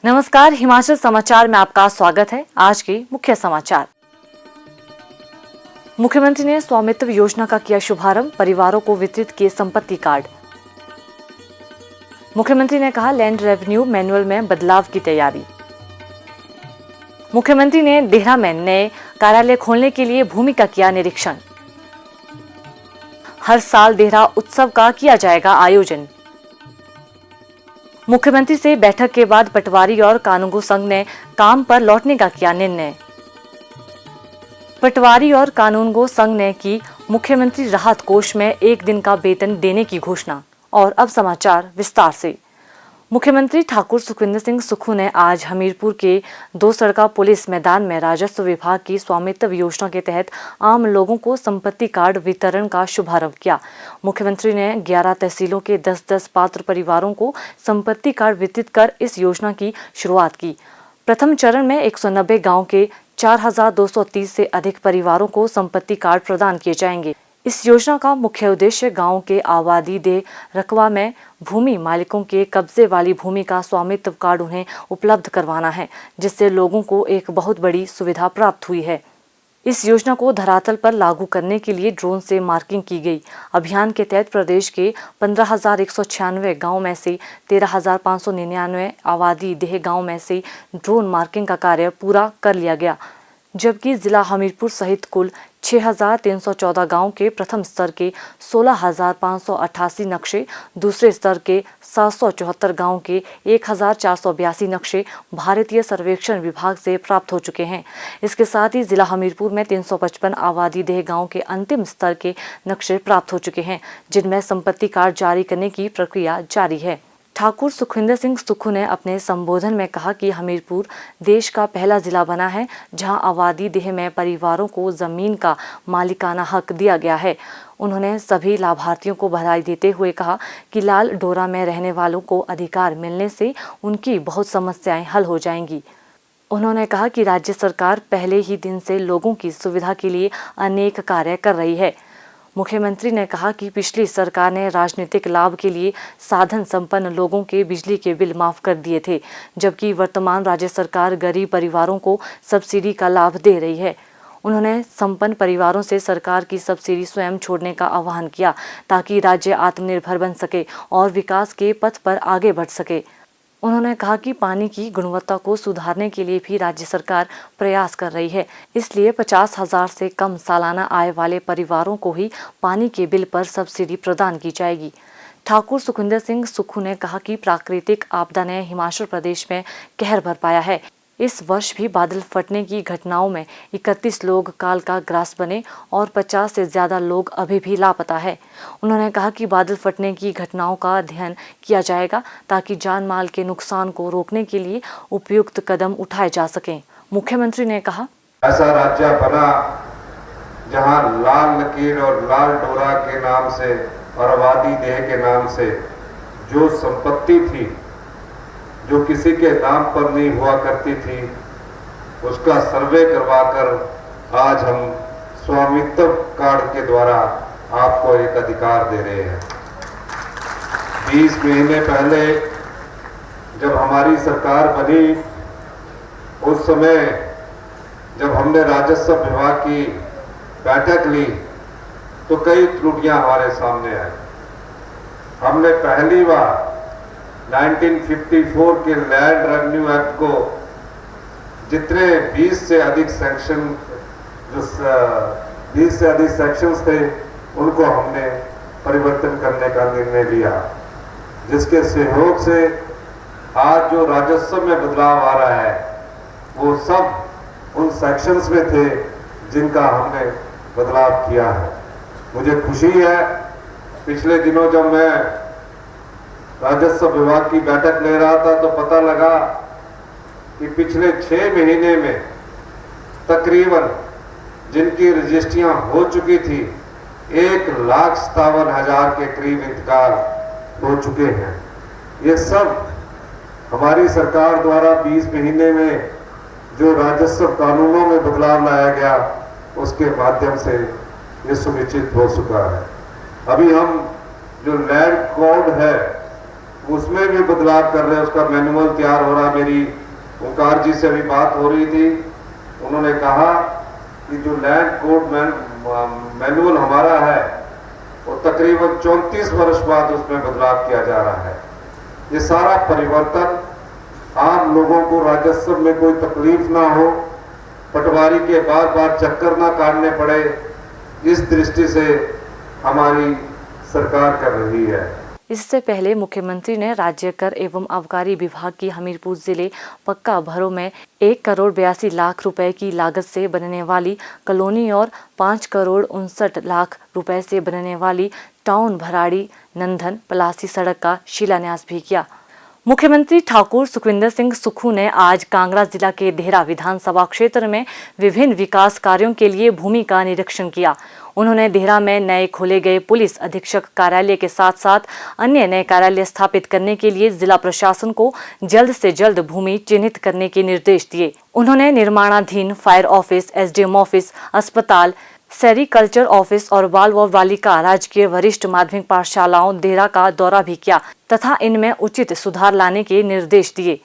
नमस्कार, हिमाचल समाचार में आपका स्वागत है। आज के मुख्य समाचार। मुख्यमंत्री ने स्वामित्व योजना का किया शुभारंभ, परिवारों को वितरित किए संपत्ति कार्ड। मुख्यमंत्री ने कहा लैंड रेवेन्यू मैनुअल में बदलाव की तैयारी। मुख्यमंत्री ने देहरा में नए कार्यालय खोलने के लिए भूमि का किया निरीक्षण। हर साल देहरा उत्सव का किया जाएगा आयोजन। मुख्यमंत्री से बैठक के बाद पटवारी और कानूनगो संघ ने काम पर लौटने का किया निर्णय। पटवारी और कानूनगो संघ ने की मुख्यमंत्री राहत कोष में 1 दिन का वेतन देने की घोषणा। और अब समाचार विस्तार से। मुख्यमंत्री ठाकुर सुखविंदर सिंह सुक्खू ने आज हमीरपुर के 2 सड़का पुलिस मैदान में राजस्व विभाग की स्वामित्व योजना के तहत आम लोगों को संपत्ति कार्ड वितरण का शुभारंभ किया। मुख्यमंत्री ने 11 तहसीलों के 10-10 पात्र परिवारों को संपत्ति कार्ड वितरित कर इस योजना की शुरुआत की। प्रथम चरण में 190 गाँव के 4230 से अधिक परिवारों को संपत्ति कार्ड प्रदान किए जाएंगे। इस योजना का मुख्य उद्देश्य गांव के आबादी देह रकबा में भूमि मालिकों के कब्जे वाली भूमि का स्वामित्व कार्ड उन्हें उपलब्ध करवाना है, जिससे लोगों को एक बहुत बड़ी सुविधा प्राप्त हुई है। इस योजना को धरातल पर लागू करने के लिए ड्रोन से मार्किंग की गई। अभियान के तहत प्रदेश के 15,196 गाँव में से 13,599 आबादी देह गाँव में से ड्रोन मार्किंग का कार्य पूरा कर लिया गया, जबकि जिला हमीरपुर सहित कुल 6,314 गांव के प्रथम स्तर के 16,588 नक्शे, दूसरे स्तर के 774 गांव के 1,482 नक्शे भारतीय सर्वेक्षण विभाग से प्राप्त हो चुके हैं। इसके साथ ही जिला हमीरपुर में 355 आबादी देह गांव के अंतिम स्तर के नक्शे प्राप्त हो चुके हैं, जिनमें संपत्ति कार्ड जारी करने की प्रक्रिया जारी है। ठाकुर सुखविंदर सिंह सुक्खू ने अपने संबोधन में कहा कि हमीरपुर देश का पहला जिला बना है जहां आबादी देह में परिवारों को जमीन का मालिकाना हक दिया गया है। उन्होंने सभी लाभार्थियों को बधाई देते हुए कहा कि लाल डोरा में रहने वालों को अधिकार मिलने से उनकी बहुत समस्याएं हल हो जाएंगी। उन्होंने कहा कि राज्य सरकार पहले ही दिन से लोगों की सुविधा के लिए अनेक कार्य कर रही है। मुख्यमंत्री ने कहा कि पिछली सरकार ने राजनीतिक लाभ के लिए साधन संपन्न लोगों के बिजली के बिल माफ कर दिए थे, जबकि वर्तमान राज्य सरकार गरीब परिवारों को सब्सिडी का लाभ दे रही है। उन्होंने संपन्न परिवारों से सरकार की सब्सिडी स्वयं छोड़ने का आह्वान किया ताकि राज्य आत्मनिर्भर बन सके और विकास के पथ पर आगे बढ़ सके। उन्होंने कहा कि पानी की गुणवत्ता को सुधारने के लिए भी राज्य सरकार प्रयास कर रही है, इसलिए 50,000 से कम सालाना आय वाले परिवारों को ही पानी के बिल पर सब्सिडी प्रदान की जाएगी। ठाकुर सुखविंदर सिंह सुक्खू ने कहा कि प्राकृतिक आपदा ने हिमाचल प्रदेश में कहर बरपाया है। इस वर्ष भी बादल फटने की घटनाओं में 31 लोग काल का ग्रास बने और 50 से ज्यादा लोग अभी भी लापता है। उन्होंने कहा कि बादल फटने की घटनाओं का अध्ययन किया जाएगा ताकि जान माल के नुकसान को रोकने के लिए उपयुक्त कदम उठाए जा सकें। मुख्यमंत्री ने कहा, ऐसा राज्य बना जहां लाल लकीर और लाल डोरा के नाम से और आबादी देह के नाम से जो संपत्ति थी जो किसी के नाम पर नहीं हुआ करती थी, उसका सर्वे करवाकर आज हम स्वामित्व कार्ड के द्वारा आपको एक अधिकार दे रहे हैं। 20 महीने पहले जब हमारी सरकार बनी, उस समय जब हमने राजस्व विभाग की बैठक ली तो कई त्रुटियां हमारे सामने आई। हमने पहली बार 1954 के लैंड रेवेन्यू एक्ट को जितने 20 से अधिक सेक्शंस थे उनको हमने परिवर्तन करने का निर्णय लिया, जिसके सहयोग से आज जो राजस्व में बदलाव आ रहा है वो सब उन सेक्शंस में थे जिनका हमने बदलाव किया है। मुझे खुशी है, पिछले दिनों जब मैं राजस्व विभाग की बैठक ले रहा था तो पता लगा कि पिछले 6 महीने में तकरीबन जिनकी रजिस्ट्रियां हो चुकी थी 1,57,000 के करीब इंतकाल हो चुके हैं। ये सब हमारी सरकार द्वारा 20 महीने में जो राजस्व कानूनों में बदलाव लाया गया उसके माध्यम से ये सुनिश्चित हो चुका है। अभी हम जो लैंड कोड है उसमें भी बदलाव कर रहे हैं, उसका मैनुअल तैयार हो रहा। मेरी ओंकार जी से अभी बात हो रही थी, उन्होंने कहा कि जो लैंड कोड मैनुअल हमारा है वो तकरीबन 34 वर्ष बाद उसमें बदलाव किया जा रहा है। ये सारा परिवर्तन आम लोगों को राजस्व में कोई तकलीफ ना हो, पटवारी के बार बार चक्कर ना काटने पड़े, इस दृष्टि से हमारी सरकार कर रही है। इससे पहले मुख्यमंत्री ने राज्य कर एवं आबकारी विभाग की हमीरपुर जिले पक्का भरो में 1,82,00,000 रुपए की लागत से बनने वाली कॉलोनी और 5,59,00,000 रुपए से बनने वाली टाउन भराड़ी नंदन पलासी सड़क का शिलान्यास भी किया। मुख्यमंत्री ठाकुर सुखविंदर सिंह सुक्खू ने आज कांगड़ा जिला के देहरा विधानसभा क्षेत्र में विभिन्न विकास कार्यों के लिए भूमि का निरीक्षण किया। उन्होंने देहरा में नए खोले गए पुलिस अधीक्षक कार्यालय के साथ साथ अन्य नए कार्यालय स्थापित करने के लिए जिला प्रशासन को जल्द से जल्द भूमि चिन्हित करने के निर्देश दिए। उन्होंने निर्माणाधीन फायर ऑफिस, एसडीएम ऑफिस, अस्पताल, सेरिकल्चर ऑफिस और बाल व बालिका राजकीय वरिष्ठ माध्यमिक पाठशालाओं देहरा का दौरा भी किया तथा इनमें उचित सुधार लाने के निर्देश दिए।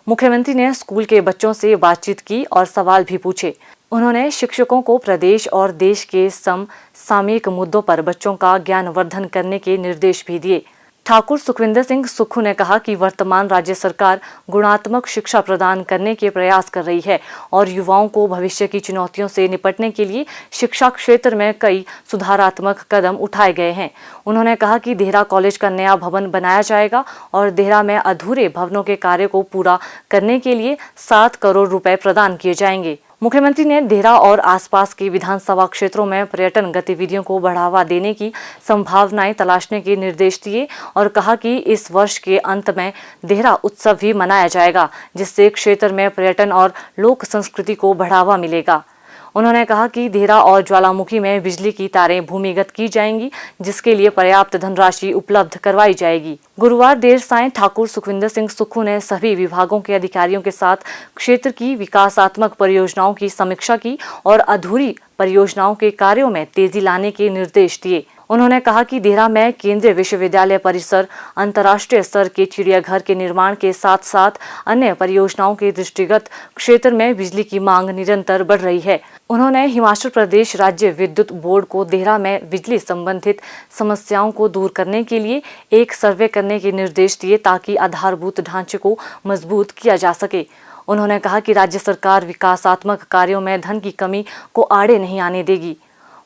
मुख्यमंत्री ने स्कूल के बच्चों से बातचीत की और सवाल भी पूछे। उन्होंने शिक्षकों को प्रदेश और देश के समसामयिक मुद्दों पर बच्चों का ज्ञानवर्धन करने के निर्देश भी दिए। ठाकुर सुखविंदर सिंह सुक्खू ने कहा कि वर्तमान राज्य सरकार गुणात्मक शिक्षा प्रदान करने के प्रयास कर रही है और युवाओं को भविष्य की चुनौतियों से निपटने के लिए शिक्षा क्षेत्र में कई सुधारात्मक कदम उठाए गए हैं। उन्होंने कहा कि देहरा कॉलेज का नया भवन बनाया जाएगा और देहरा में अधूरे भवनों के कार्य को पूरा करने के लिए 7 करोड़ रुपए प्रदान किए जाएंगे। मुख्यमंत्री ने देहरा और आसपास के विधानसभा क्षेत्रों में पर्यटन गतिविधियों को बढ़ावा देने की संभावनाएं तलाशने के निर्देश दिए और कहा कि इस वर्ष के अंत में देहरा उत्सव भी मनाया जाएगा, जिससे क्षेत्र में पर्यटन और लोक संस्कृति को बढ़ावा मिलेगा। उन्होंने कहा कि देहरा और ज्वालामुखी में बिजली की तारें भूमिगत की जाएंगी, जिसके लिए पर्याप्त धनराशि उपलब्ध करवाई जाएगी। गुरुवार देर सायं ठाकुर सुखविंदर सिंह सुक्खू ने सभी विभागों के अधिकारियों के साथ क्षेत्र की विकासात्मक परियोजनाओं की समीक्षा की और अधूरी परियोजनाओं के कार्यों में तेजी लाने के निर्देश दिए। उन्होंने कहा कि देहरा में केंद्रीय विश्वविद्यालय परिसर, अंतर्राष्ट्रीय स्तर के चिड़ियाघर के निर्माण के साथ साथ अन्य परियोजनाओं के दृष्टिगत क्षेत्र में बिजली की मांग निरंतर बढ़ रही है। उन्होंने हिमाचल प्रदेश राज्य विद्युत बोर्ड को देहरा में बिजली संबंधित समस्याओं को दूर करने के लिए एक सर्वे करने के निर्देश दिए ताकि आधारभूत ढांचे को मजबूत किया जा सके। उन्होंने कहा कि राज्य सरकार विकासात्मक कार्यों में धन की कमी को आड़े नहीं आने देगी।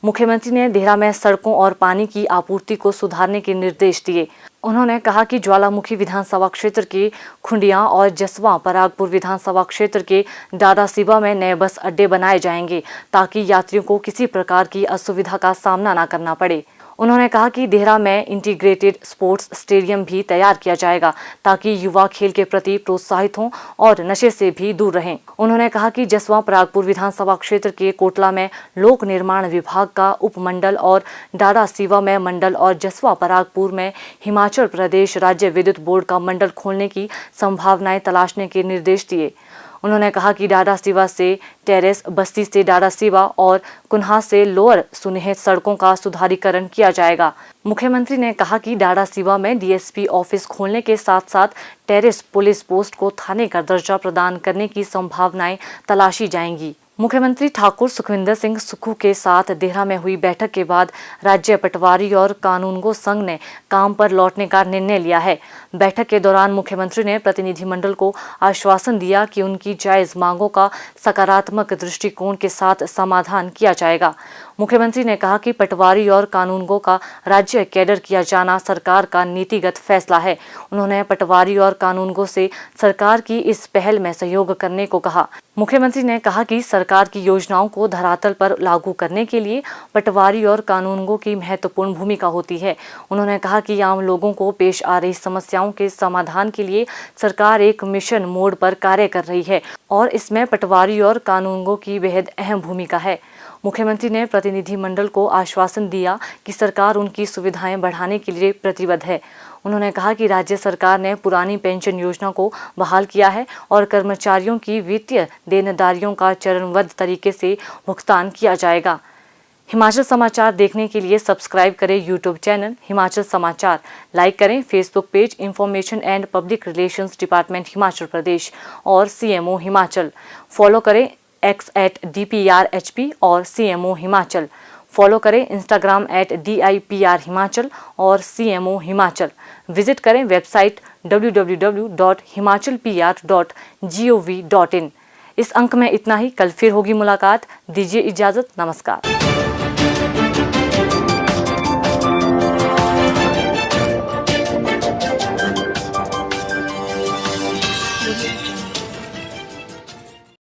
मुख्यमंत्री ने देहरा में सड़कों और पानी की आपूर्ति को सुधारने के निर्देश दिए। उन्होंने कहा कि ज्वालामुखी विधानसभा क्षेत्र के खुंडिया और जसवां परागपुर विधानसभा क्षेत्र के डाडासीबा में नए बस अड्डे बनाए जाएंगे ताकि यात्रियों को किसी प्रकार की असुविधा का सामना न करना पड़े। उन्होंने कहा कि देहरा में इंटीग्रेटेड स्पोर्ट्स स्टेडियम भी तैयार किया जाएगा ताकि युवा खेल के प्रति प्रोत्साहित हों और नशे से भी दूर रहें। उन्होंने कहा कि जसवां परागपुर विधानसभा क्षेत्र के कोटला में लोक निर्माण विभाग का उपमंडल और डाडासीबा में मंडल और जसवां परागपुर में हिमाचल प्रदेश राज्य विद्युत बोर्ड का मंडल खोलने की संभावनाएं तलाशने के निर्देश दिए। उन्होंने कहा कि डाडासीबा से टेरेस, बस्ती से डाडासीबा और कुन्हा से लोअर सुनेहत सड़कों का सुधारीकरण किया जाएगा। मुख्यमंत्री ने कहा कि डाडासीबा में डीएसपी ऑफिस खोलने के साथ साथ टेरेस पुलिस पोस्ट को थाने का दर्जा प्रदान करने की संभावनाएं तलाशी जाएंगी। मुख्यमंत्री ठाकुर सुखविंदर सिंह सुक्खू के साथ देहरा में हुई बैठक के बाद राज्य पटवारी और कानूनगो संघ ने काम पर लौटने का निर्णय लिया है। बैठक के दौरान मुख्यमंत्री ने प्रतिनिधिमंडल को आश्वासन दिया कि उनकी जायज मांगों का सकारात्मक दृष्टिकोण के साथ समाधान किया जाएगा। मुख्यमंत्री ने कहा कि पटवारी और कानूनगो का राज्य कैडर किया जाना सरकार का नीतिगत फैसला है। उन्होंने पटवारी और कानूनगो से सरकार की इस पहल में सहयोग करने को कहा। मुख्यमंत्री ने कहा कि सरकार की योजनाओं को धरातल पर लागू करने के लिए पटवारी और कानूनगो की महत्वपूर्ण भूमिका होती है। उन्होंने कहा कि आम लोगों को पेश आ रही समस्याओं के समाधान के लिए सरकार एक मिशन मोड पर कार्य कर रही है और इसमें पटवारी और कानूनगो की बेहद अहम भूमिका है। मुख्यमंत्री ने प्रतिनिधिमंडल को आश्वासन दिया कि सरकार उनकी सुविधाएं बढ़ाने के लिए प्रतिबद्ध है। उन्होंने कहा कि राज्य सरकार ने पुरानी पेंशन योजना को बहाल किया है और कर्मचारियों की वित्तीय देनदारियों का चरणबद्ध तरीके से भुगतान किया जाएगा। हिमाचल समाचार देखने के लिए सब्सक्राइब करें यूट्यूब चैनल हिमाचल समाचार, लाइक करें Facebook page information and public relations department Himachal Pradesh और CMO हिमाचल, फॉलो करें X @DPRHP और CMO हिमाचल, फॉलो करें इंस्टाग्राम @DIPR हिमाचल और CMO हिमाचल, विजिट करें वेबसाइट www.himachalpr.gov.in। इस अंक में इतना ही, कल फिर होगी मुलाकात, दीजिए इजाजत, नमस्कार।